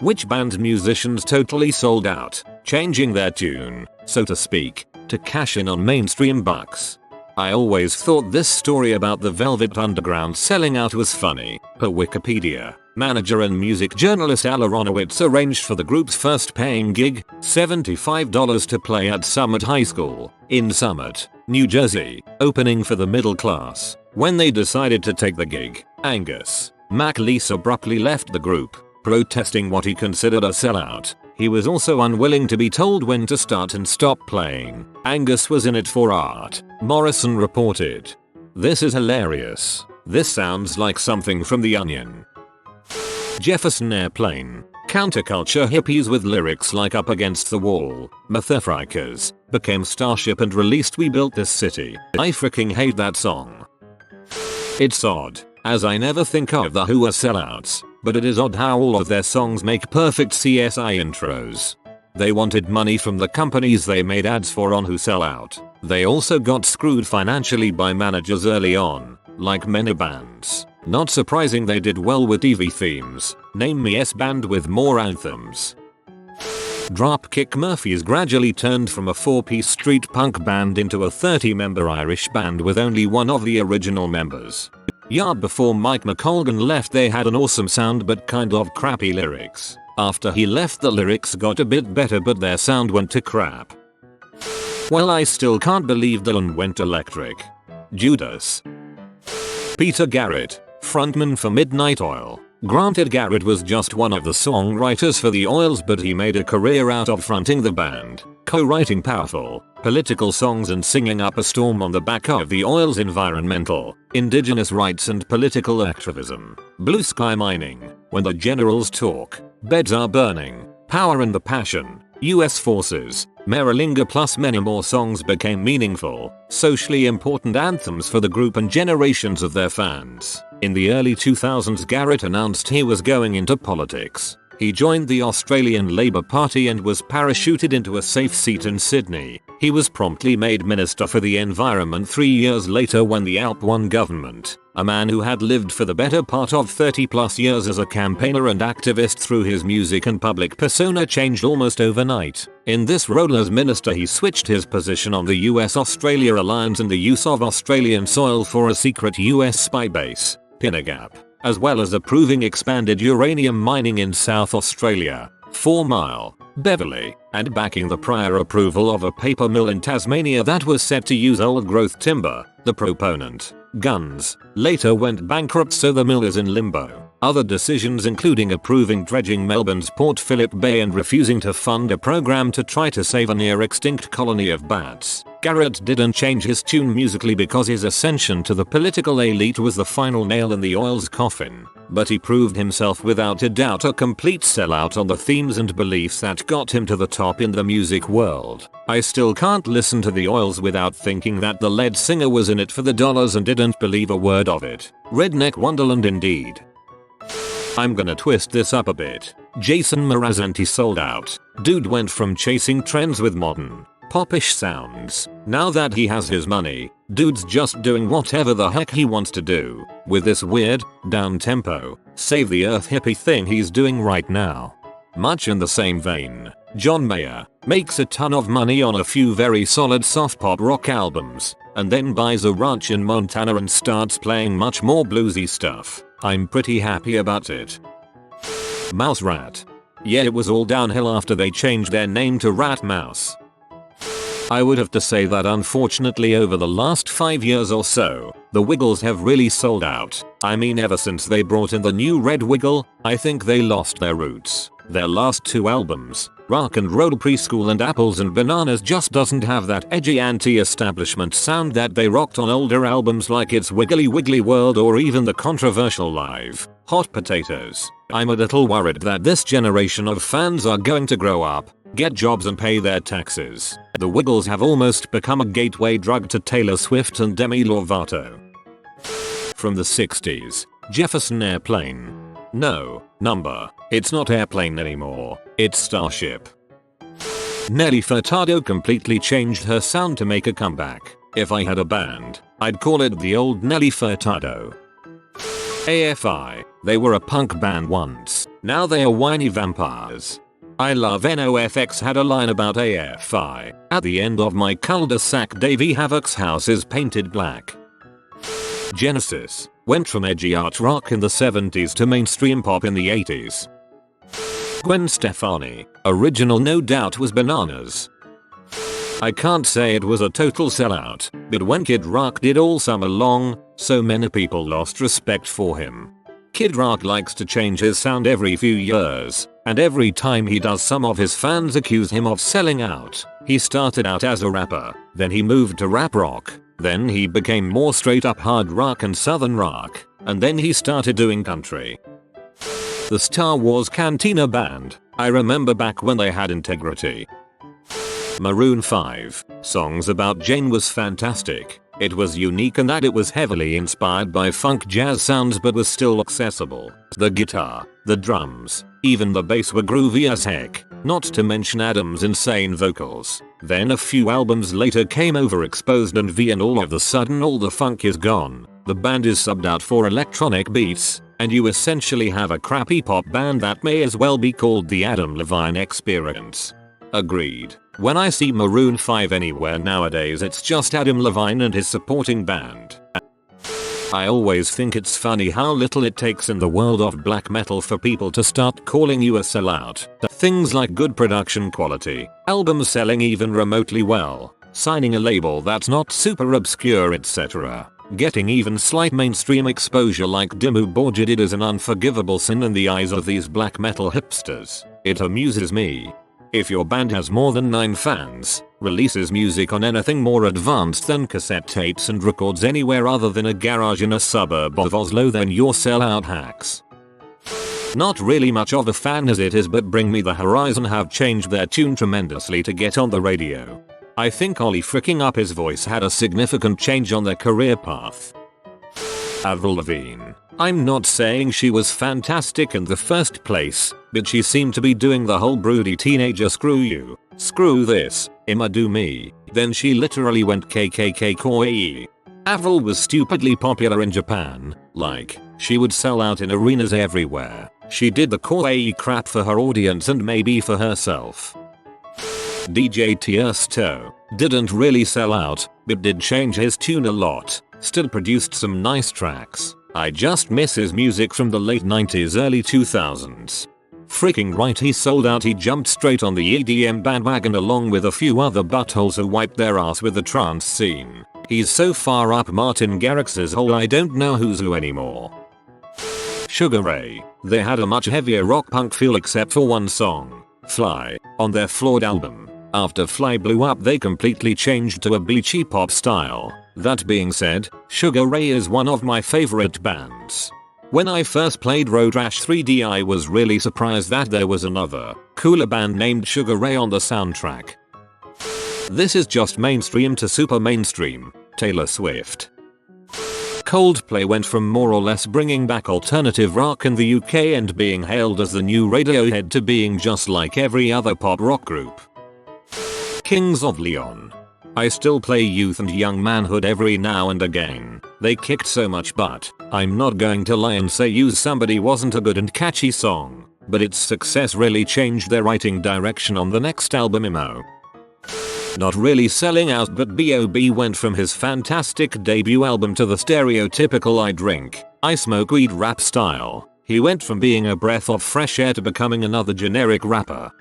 Which band's musicians totally sold out, changing their tune, so to speak, to cash in on mainstream bucks. I always thought this story about the Velvet Underground selling out was funny. Per Wikipedia, manager and music journalist Al Aronowitz arranged for the group's first paying gig, $75 to play at Summit High School, in Summit, New Jersey, opening for the middle class. When they decided to take the gig, Angus MacLeese abruptly left the group, protesting what he considered a sellout. He was also unwilling to be told when to start and stop playing. Angus was in it for art, Morrison reported. This is hilarious. This sounds like something from The Onion. Jefferson Airplane. Counterculture hippies with lyrics like Up Against the Wall, Motherfrikers, became Starship and released We Built This City. I freaking hate that song. It's odd, as I never think of the Who as sellouts, but it is odd how all of their songs make perfect CSI intros. They wanted money from the companies they made ads for on Who Sell Out. They also got screwed financially by managers early on, like many bands. Not surprising they did well with TV themes. Name me S band with more anthems. Dropkick Murphys gradually turned from a 4-piece street punk band into a 30-member Irish band with only one of the original members. Before Mike McColgan left they had an awesome sound but kind of crappy lyrics. After he left the lyrics got a bit better but their sound went to crap. Well, I still can't believe Dylan went electric. Judas. Peter Garrett, frontman for Midnight Oil. Granted, Garrett was just one of the songwriters for the Oils, but he made a career out of fronting the band, co-writing powerful, political songs and singing up a storm on the back of the Oils' environmental, indigenous rights and political activism. Blue Sky Mining, When the Generals Talk, Beds Are Burning, Power and the Passion, US Forces, Maralinga plus many more songs became meaningful, socially important anthems for the group and generations of their fans. In the early 2000s Garrett announced he was going into politics. He joined the Australian Labor Party and was parachuted into a safe seat in Sydney. He was promptly made Minister for the Environment 3 years later when the ALP won government. A man who had lived for the better part of 30 plus years as a campaigner and activist through his music and public persona changed almost overnight. In this role as minister he switched his position on the US-Australia alliance and the use of Australian soil for a secret US spy base, Pinnegap, as well as approving expanded uranium mining in South Australia, 4 Mile, Beverley, and backing the prior approval of a paper mill in Tasmania that was set to use old-growth timber. The proponent, Guns, later went bankrupt, so the mill is in limbo. Other decisions including approving dredging Melbourne's Port Phillip Bay and refusing to fund a program to try to save a near-extinct colony of bats. Garrett didn't change his tune musically because his ascension to the political elite was the final nail in the Oils' coffin, but he proved himself without a doubt a complete sellout on the themes and beliefs that got him to the top in the music world. I still can't listen to the Oils without thinking that the lead singer was in it for the dollars and didn't believe a word of it. Redneck Wonderland indeed. I'm gonna twist this up a bit. Jason Mraz anti-sold out. Dude went from chasing trends with modern, popish sounds. Now that he has his money, dude's just doing whatever the heck he wants to do, with this weird, down-tempo, save the earth hippie thing he's doing right now. Much in the same vein, John Mayer makes a ton of money on a few very solid soft pop rock albums, and then buys a ranch in Montana and starts playing much more bluesy stuff. I'm pretty happy about it. Mouse Rat. Yeah, it was all downhill after they changed their name to Rat Mouse. I would have to say that unfortunately over the last 5 years or so, the Wiggles have really sold out. I mean, ever since they brought in the new Red Wiggle, I think they lost their roots. Their last 2 albums, Rock and Roll Preschool and Apples and Bananas, just doesn't have that edgy anti-establishment sound that they rocked on older albums like It's Wiggly Wiggly World or even the controversial live Hot Potatoes. I'm a little worried that this generation of fans are going to grow up, get jobs and pay their taxes. The Wiggles have almost become a gateway drug to Taylor Swift and Demi Lovato. From the 60s, Jefferson Airplane. No, number. It's not Airplane anymore, it's Starship. Nelly Furtado completely changed her sound to make a comeback. If I had a band, I'd call it the old Nelly Furtado. AFI, they were a punk band once. Now they are whiny vampires. I love NOFX had a line about AFI. At the end of my cul-de-sac Davey Havoc's house is painted black. Genesis went from edgy art rock in the 70s to mainstream pop in the 80s. Gwen Stefani, original No Doubt was bananas. I can't say it was a total sellout, but when Kid Rock did All Summer Long, so many people lost respect for him. Kid Rock likes to change his sound every few years, and every time he does some of his fans accuse him of selling out. He started out as a rapper, then he moved to rap rock, then he became more straight up hard rock and southern rock, and then he started doing country. The Star Wars Cantina Band, I remember back when they had integrity. Maroon 5, Songs About Jane was fantastic. It was unique in that it was heavily inspired by funk jazz sounds but was still accessible. The guitar, the drums, even the bass were groovy as heck, not to mention Adam's insane vocals. Then a few albums later came Overexposed and V, and all of a sudden all the funk is gone. The band is subbed out for electronic beats, and you essentially have a crappy pop band that may as well be called the Adam Levine Experience. Agreed. When I see Maroon 5 anywhere nowadays it's just Adam Levine and his supporting band. I always think it's funny how little it takes in the world of black metal for people to start calling you a sellout. Things like good production quality, albums selling even remotely well, signing a label that's not super obscure, etc. Getting even slight mainstream exposure like Dimmu Borgir did is an unforgivable sin in the eyes of these black metal hipsters. It amuses me. If your band has more than 9 fans, releases music on anything more advanced than cassette tapes and records anywhere other than a garage in a suburb of Oslo, then you're sellout hacks. Not really much of a fan as it is, but Bring Me the Horizon have changed their tune tremendously to get on the radio. I think Ollie fricking up his voice had a significant change on their career path. Avril Lavigne. I'm not saying she was fantastic in the first place, but she seemed to be doing the whole broody teenager screw you, screw this, I'ma do me. Then she literally went KKK kawaii. Avril was stupidly popular in Japan, like, she would sell out in arenas everywhere. She did the kawaii crap for her audience and maybe for herself. DJ Tiesto didn't really sell out, but did change his tune a lot, still produced some nice tracks. I just miss his music from the late 90s early 2000s. Freaking right, he sold out. He jumped straight on the EDM bandwagon along with a few other buttholes who wiped their ass with the trance scene. He's so far up Martin Garrix's hole I don't know who's who anymore. Sugar Ray. They had a much heavier rock punk feel except for one song, Fly, on their Flawed album. After Fly blew up they completely changed to a beachy pop style. That being said, Sugar Ray is one of my favorite bands. When I first played Road Rash 3D I was really surprised that there was another, cooler band named Sugar Ray on the soundtrack. This is just mainstream to super mainstream, Taylor Swift. Coldplay went from more or less bringing back alternative rock in the UK and being hailed as the new Radiohead to being just like every other pop rock group. Kings of Leon. I still play Youth and Young Manhood every now and again. They kicked so much butt, I'm not going to lie and say Use Somebody wasn't a good and catchy song, but its success really changed their writing direction on the next album Emo. Not really selling out, but B.o.B went from his fantastic debut album to the stereotypical I drink, I smoke weed rap style. He went from being a breath of fresh air to becoming another generic rapper.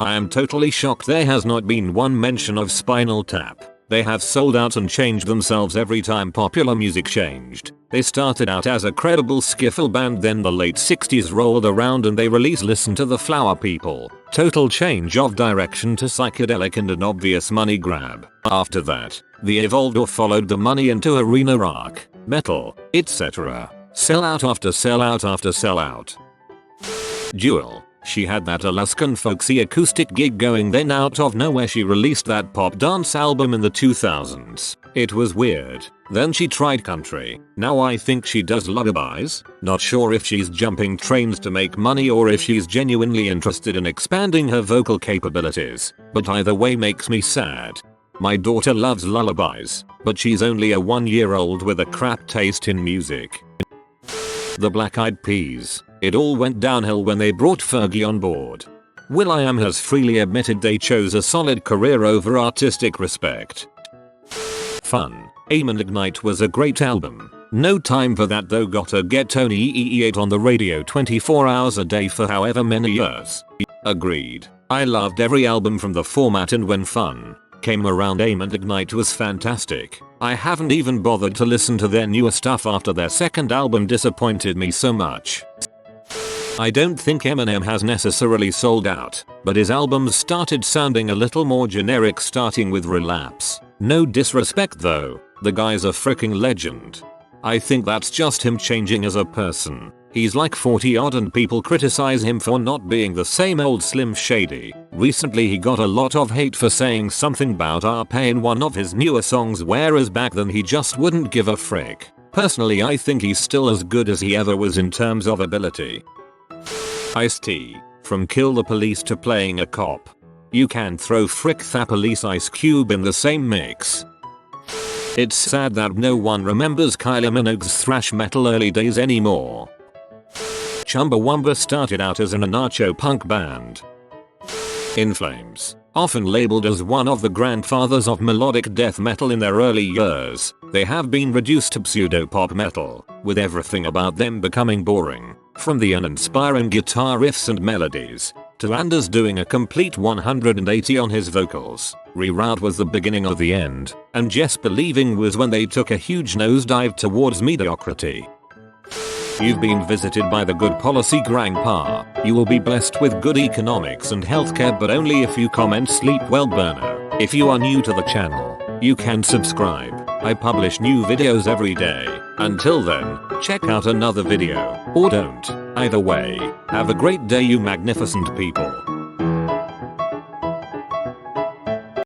I am totally shocked there has not been one mention of Spinal Tap. They have sold out and changed themselves every time popular music changed. They started out as a credible skiffle band, then the late 60s rolled around and they released Listen to the Flower People. Total change of direction to psychedelic and an obvious money grab. After that, they evolved or followed the money into arena rock, metal, etc. Sellout after sellout after sellout. Jewel. She had that Alaskan folksy acoustic gig going, then out of nowhere she released that pop dance album in the 2000s. It was weird. Then she tried country. Now I think she does lullabies. Not sure if she's jumping trains to make money or if she's genuinely interested in expanding her vocal capabilities. But either way makes me sad. My daughter loves lullabies, but she's only a 1-year-old with a crap taste in music. The Black Eyed Peas. It all went downhill when they brought Fergie on board. will.i.am has freely admitted they chose a solid career over artistic respect. Fun. Aim and Ignite was a great album. No time for that though, gotta get Tony EE8 on the radio 24 hours a day for however many years. Agreed. I loved every album from the format, and when Fun came around, Aim and Ignite was fantastic. I haven't even bothered to listen to their newer stuff after their second album disappointed me so much. I don't think Eminem has necessarily sold out, but his albums started sounding a little more generic, starting with Relapse. No disrespect though, the guy's a freaking legend. I think that's just him changing as a person. He's like 40 odd and people criticize him for not being the same old Slim Shady. Recently he got a lot of hate for saying something about RP in one of his newer songs, whereas back then he just wouldn't give a frick. Personally, I think he's still as good as he ever was in terms of ability. Ice-T. From Kill the Police to playing a cop. You can throw Frick the Police Ice Cube in the same mix. It's sad that no one remembers Kylie Minogue's thrash metal early days anymore. Chumbawamba started out as an anarcho punk band. In Flames. Often labeled as one of the grandfathers of melodic death metal in their early years, they have been reduced to pseudo-pop metal, with everything about them becoming boring. From the uninspiring guitar riffs and melodies, to Anders doing a complete 180 on his vocals. Reroute was the beginning of the end, and Just Believing was when they took a huge nosedive towards mediocrity. You've been visited by the Good Policy Grandpa. You will be blessed with good economics and healthcare, but only if you comment Sleep Well Burner. If you are new to the channel, you can subscribe. I publish new videos every day. Until then, check out another video, or don't. Either way, have a great day you magnificent people.